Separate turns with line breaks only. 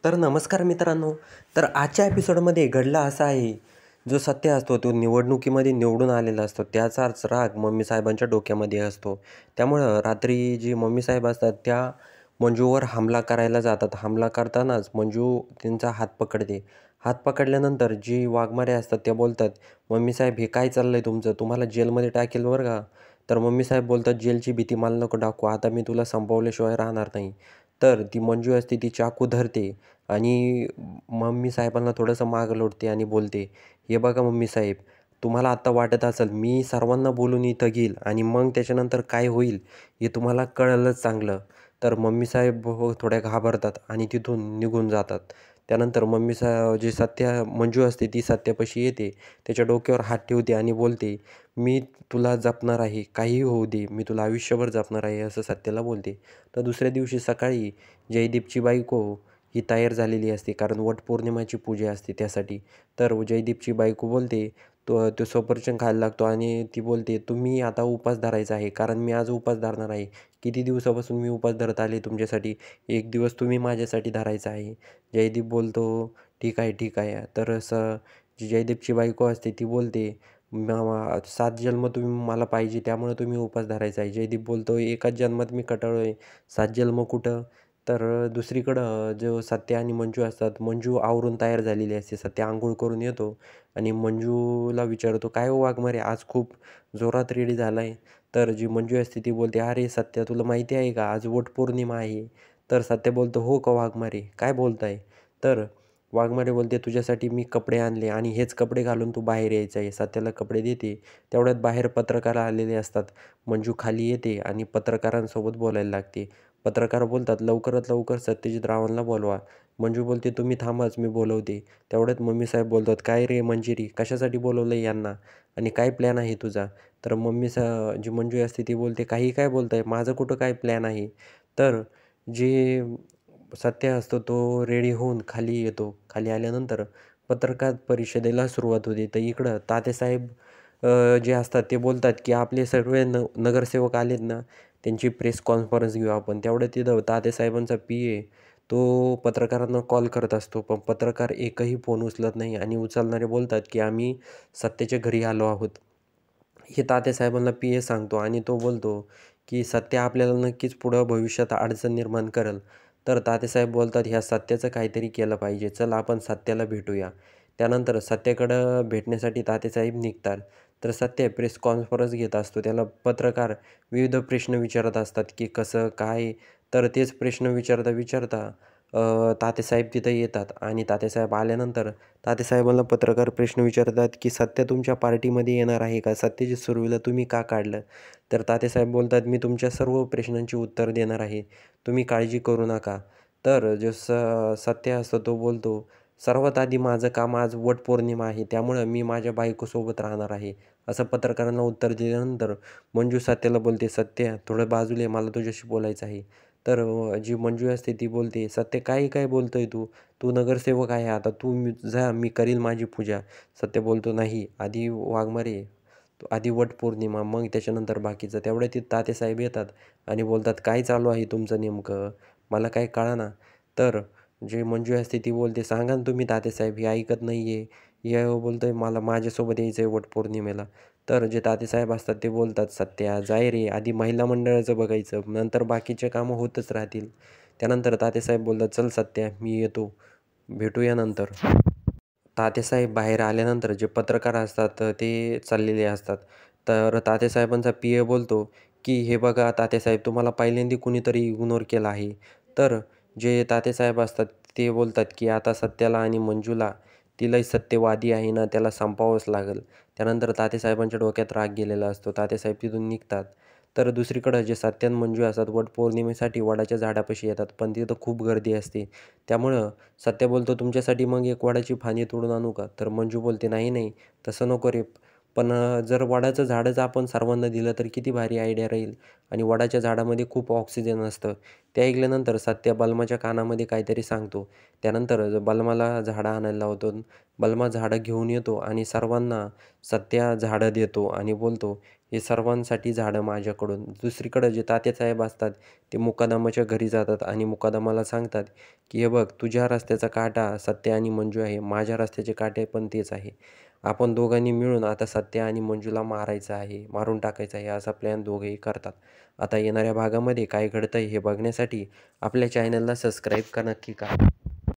तर नमस्कार मित्रांनो. तर आजच्या एपिसोडमध्ये घडला असा आहे, जो सत्य असतो तो निवडणुकीमध्ये निवडून आलेला असतो. त्याचाच राग मम्मीसाहेबांच्या डोक्यामध्ये असतो. त्यामुळं रात्री जी मम्मीसाहेब असतात त्या मंजूवर हमला करायला जातात. हमला करतानाच मंजू त्यांचा हात पकडते. हात पकडल्यानंतर जी वाघमारे असतात त्या बोलतात, "मम्मीसाहेब हे काय चाललं आहे तुमचं? तुम्हाला जेलमध्ये टाकेल बरं का." तर मम्मीसाहेब बोलतात, "जेलची भीती मला नको दाखवू. आता मी तुला संपवल्याशिवाय राहणार नाही." तर ती मंजू असते ती चाकू धरते आणि मम्मी साहेबांना थोडंसं मागं लोटते आणि बोलते, "हे बघा मम्मी साहेब, तुम्हाला आत्ता वाटत असेल मी सर्वांना बोलून इथं घेईल आणि मग त्याच्यानंतर काय होईल हे तुम्हाला कळलंच चांगलं." तर मम्मी साहेब थोड्या घाबरतात आणि तिथून निघून जातात. त्यानंतर जी सत्या मंजू असते ती सत्यापाशी येते. त्याच्या डोक्यावर हात ठेवते आणि बोलते, "मी तुला जपणार आहे. काहीही होऊ दे. मी तुला आयुष्यभर जपणार आहे." असं सत्याला बोलते. तर दुसऱ्या दिवशी सकाळी जयदीपची बायको ही तयार झालेली असते, कारण वटपौर्णिमाची पूजा असते त्यासाठी. तर जयदीपची बायको बोलते, तो तो सफरचंद खायला लागतो आणि ती बोलते, "तुम्ही आता उपवास धरायचा आहे, कारण मी आज उपवास धरणार आहे. किती दिवसापासून मी उपवास धरत आले तुमच्यासाठी. एक दिवस तुम्ही माझ्यासाठी धरायचा आहे." जयदीप बोलतो, "ठीक आहे, ठीक आहे." तर जी जयदीपची बायको असते ती बोलते, 7 जन्म तुम्ही मला पाहिजे, त्यामुळे तुम्ही उपवास धरायचा आहे." जयदीप बोलतो, "एकाच जन्मात मी कटाळलो आहे. 7 जन्म कुठं?" तर दुसरीकडं जो सत्या आणि मंजू असतात, मंजू आवरून तयार झालेली असते. सत्या अंघोळ करून येतो आणि मंजूला विचारतो, "काय हो वाघमारे, आज खूप जोरात रेडी झाला आहे?" तर जी मंजू असते ती बोलते, "अरे सत्या, तुला माहिती आहे का आज वटपौर्णिमा आहे?" तर सत्या बोलतो, "हो का वाघमारे, काय बोलताय?" तर वाघमारे बोलते, "तुझ्यासाठी मी कपडे आणले आणि हेच कपडे घालून तू बाहेर यायचं आहे." सत्याला कपडे देते. तेवढ्यात बाहेर पत्रकार आलेले असतात. मंजू खाली येते आणि पत्रकारांसोबत बोलायला लागते. पत्रकार बोलतात, "लवकरात लवकर सत्यजित रावांना बोलवा." मंजू बोलते, "तुम्ही थांबाच, मी बोलवते." तेवढ्यात मम्मीसाहेब बोलतात, "काय रे मंजिरी, कशासाठी बोलवलं यांना आणि काय प्लॅन आहे तुझा?" तर जी मंजू असते ती बोलते, "काही काय बोलताय, माझं कुठं काय प्लॅन आहे." तर जे सत्य असतो तो रेडी होऊन खाली येतो. खाली आल्यानंतर पत्रकार परिषदेला सुरुवात होते. तर इकडं तात्यासाहेब जे असतात ते बोलतात, की "आपले सर्व नगरसेवक आलेत ना, त्यांची प्रेस कॉन्फरन्स घेऊ आपण." तेवढ्यात तिथं तात्यासाहेबांचा पी-ए तो पत्रकारांना कॉल करत असतो. पण पत्रकार एकही फोन उचलत नाही आणि उचलणारे बोलतात, की "आम्ही सत्याच्या घरी आलो आहोत." हे तात्यासाहेबांना पी-ए सांगतो आणि तो बोलतो, की "सत्य आपल्याला नक्कीच पुढं भविष्यात अडचण निर्माण करेल." तर तात्यासाहेब बोलतात, "ह्या सत्याचं काहीतरी केलं पाहिजे. चल आपण सत्याला भेटूया." त्यानंतर सत्याकडं भेटण्यासाठी तात्यासाहेब निघतात. तर सत्य प्रेस कॉन्फरन्स घेत असतो. त्याला पत्रकार विविध प्रश्न विचारत असतात, की कसं काय? तर तेच प्रश्न विचारता तात्यासाहेब तिथं येतात आणि तात्यासाहेब आल्यानंतर तात्यासाहेबांना पत्रकार प्रश्न विचारतात, की "सत्य तुमच्या पार्टीमध्ये येणार आहे का? सत्यजित सुर्वेला तुम्ही का काढलं?" तर तात्यासाहेब बोलतात, "मी तुमच्या सर्व प्रश्नांची उत्तर देणार आहे. तुम्ही काळजी करू नका." तर जो सत्य असतो तो बोलतो, "सर्वात आधी माझं काम आज वटपौर्णिमा आहे, त्यामुळं मी माझ्या बायकोसोबत राहणार आहे." असं पत्रकारांना उत्तर दिल्यानंतर मंजू सत्याला बोलते, "सत्या थोडं बाजूला ये, मला तुझ्याशी बोलायचं आहे." तर जी मंजू असते ती बोलते, "सत्य काय काय बोलतोय तू? तू नगरसेवक आहे आता, जा, मी करील माझी पूजा." सत्य बोलतो, "नाही, आधी वाघमारे, आधी वटपौर्णिमा, मग त्याच्यानंतर बाकीचं." तेवढ्यात ते तात्यासाहेब येतात आणि बोलतात, "काय चालू आहे तुमचं नेमकं? मला काही कळेना." तर जे मंजू असते ती बोलते, "सांगा ना तुम्ही तात्यासाहेब, हे ऐकत नाही आहे." हे बोलतोय, "मला माझ्यासोबत यायचं आहे वटपौर्णिमेला." तर जे तात्यासाहेब असतात ते बोलतात, "सत्या जाय रे, आधी महिला मंडळाचं बघायचं, नंतर बाकीचे कामं होतच राहतील." त्यानंतर तात्यासाहेब बोलतात, "चल सत्या, मी येतो, भेटूया नंतर." तात्यासाहेब बाहेर आल्यानंतर जे पत्रकार असतात ते चाललेले असतात. तर तात्यासाहेबांचा पी-ए बोलतो, की "हे बघा तात्यासाहेब, तुम्हाला पहिल्यांदा कुणीतरी इग्नोर केलं आहे." तर जे तात्यासाहेब असतात ते बोलतात, की "आता सत्याला आणि मंजूला, तिलाही सत्यवादी आहे ना, त्याला संपवावंच लागेल." त्यानंतर तात्यासाहेबांच्या डोक्यात राग गेलेला असतो. तात्यासाहेब तिथून निघतात. तर दुसरीकडं जे सत्य आणि मंजू असतात वटपौर्णिमेसाठी वडाच्या झाडापाशी येतात, पण तिथं खूप गर्दी असते. त्यामुळं सत्य बोलतो, "तुमच्यासाठी मग एक वडाची फांदी तोडून आणू का?" तर मंजू बोलते, "नाही, नाही, तसं नको रे. पण जर वडाचं झाडच आपण सर्वांना दिलं तर किती भारी आयडिया राहील." आणि वडाच्या झाडामध्ये खूप ऑक्सिजन असतं. ते ऐकल्यानंतर सत्या बलमाच्या कानामध्ये काहीतरी सांगतो. त्यानंतर बलमाला झाडं आणायला लावतो. बलमा झाडं घेऊन येतो आणि सर्वांना सत्या झाडं देतो आणि बोलतो, "हे सर्वांसाठी झाडं माझ्याकडून." दुसरीकडं जे तात्यासाहेब असतात ते मुकादमाच्या घरी जातात आणि मुकादमाला सांगतात, की "हे बघ, तुझ्या रस्त्याचा काटा सत्या आणि मंजू आहे. माझ्या रस्त्याचे काटे पण तेच आहे. आपण दोघांनी मिळून आता सत्या आणि मंजूला मारायचं आहे, मारून टाकायचं आहे." असा प्लॅन दोघेही करतात. आता येणाऱ्या भागामध्ये काय घडतंय हे बघण्यासाठी आपल्या चॅनलला सबस्क्राईब नक्की करा.